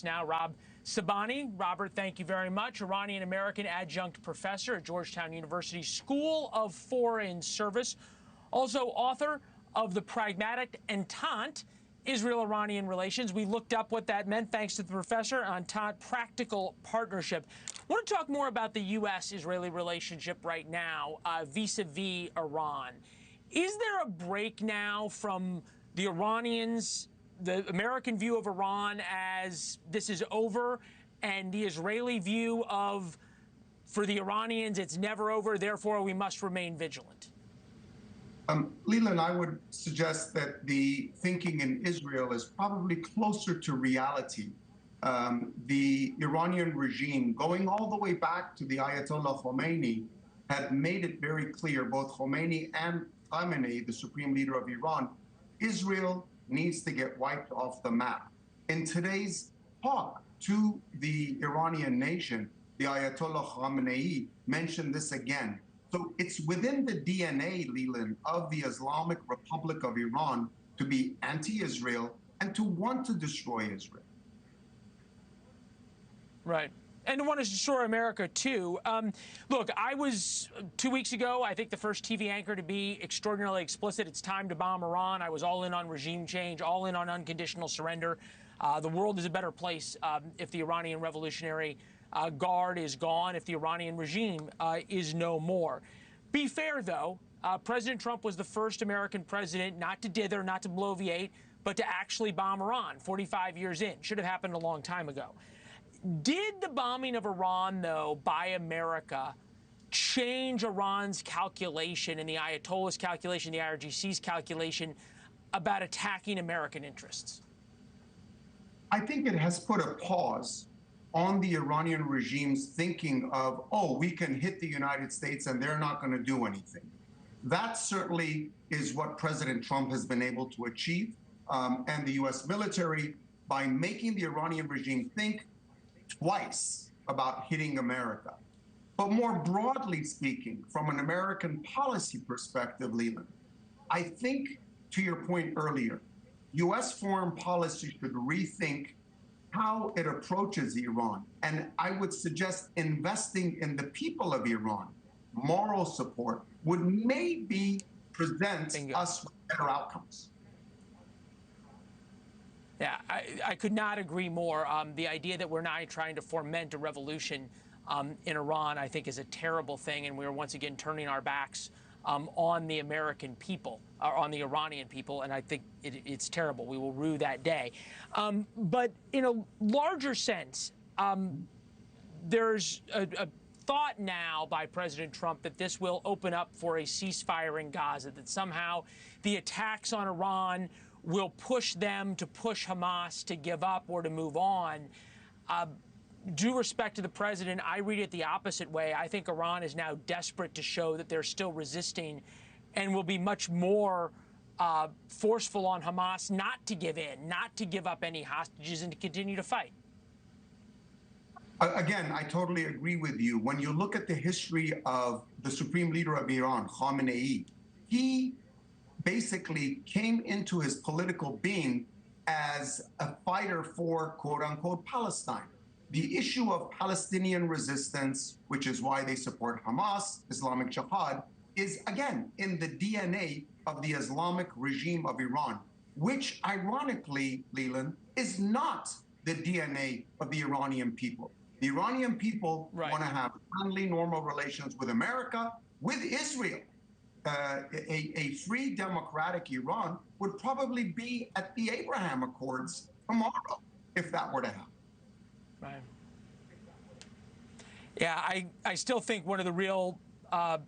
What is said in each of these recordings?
Now, Rob Sobhani. Robert, thank you very much. Iranian-American adjunct professor at Georgetown University School of Foreign Service. Also author of The Pragmatic Entente, Israel-Iranian Relations. We looked up what that meant, thanks to the professor. Entente, practical partnership. I want to talk more about the U.S.-Israeli relationship right now, vis-a-vis Iran. Is there a break now from the Iranians, the American view of Iran as this is over, and the Israeli view of, for the Iranians, it's never over, therefore we must remain vigilant? Leland, I would suggest that the thinking in Israel is probably closer to reality. The Iranian regime, going all the way back to the Ayatollah Khomeini, had made it very clear, both Khomeini and Khamenei, the supreme leader of Iran, Israel needs to get wiped off the map. In today's talk to the Iranian nation, the Ayatollah Khamenei mentioned this again. So it's within the DNA, Leland, of the Islamic Republic of Iran to be anti-Israel and to want to destroy Israel. Right. And to want to destroy America, too. Look, I was, 2 weeks ago, I think the first TV anchor to be extraordinarily explicit. It's time to bomb Iran. I was all in on regime change, all in on unconditional surrender. The world is a better place if the Iranian Revolutionary Guard is gone, if the Iranian regime is no more. Be fair, though, President Trump was the first American president not to dither, not to bloviate, but to actually bomb Iran 45 years in. Should have happened a long time ago. Did the bombing of Iran, though, by America change Iran's calculation and the Ayatollah's calculation, the IRGC's calculation about attacking American interests? I think it has put a pause on the Iranian regime's thinking of, oh, we can hit the United States and they're not going to do anything. That certainly is what President Trump has been able to achieve, and the U.S. military, by making the Iranian regime think twice about hitting America. But more broadly speaking, from an American policy perspective, Leland, I think, to your point earlier, U.S. foreign policy should rethink how it approaches Iran. And I would suggest investing in the people of Iran, moral support, would maybe present us with better outcomes. Yeah, I could not agree more. The idea that we're now trying to foment a revolution in Iran, I think, is a terrible thing, and we're once again turning our backs on the American people, or on the Iranian people, and I think it's terrible. We will rue that day. But in a larger sense, there's a thought now by President Trump that this will open up for a ceasefire in Gaza, that somehow the attacks on Iran will push them to push Hamas to give up or to move on. Due respect to the president, I read it the opposite way. I think Iran is now desperate to show that they're still resisting and will be much more forceful on Hamas not to give in, not to give up any hostages, and to continue to fight. Again, I totally agree with you. When you look at the history of the supreme leader of Iran, Khamenei, he basically came into his political being as a fighter for, quote unquote, Palestine. The issue of Palestinian resistance, which is why they support Hamas, Islamic Jihad, is again in the DNA of the Islamic regime of Iran, which ironically, Leland, is not the DNA of the Iranian people. The Iranian people want to have friendly, normal relations with America, with Israel. A free democratic Iran would probably be at the Abraham Accords tomorrow if that were to happen. Right. Yeah, I still think one of the real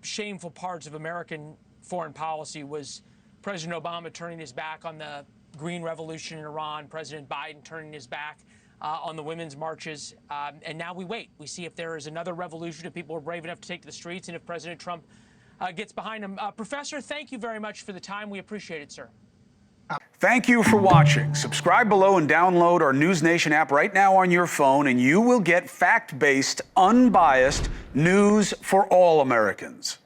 shameful parts of American foreign policy was President Obama turning his back on the Green Revolution in Iran, President Biden turning his back on the women's marches, and now we wait. We see if there is another revolution, if people are brave enough to take to the streets, and if President Trump gets behind him. Professor, thank you very much for the time. We appreciate it, sir. Thank you for watching. Subscribe below and download our NewsNation app right now on your phone, and you will get fact-based, unbiased news for all Americans.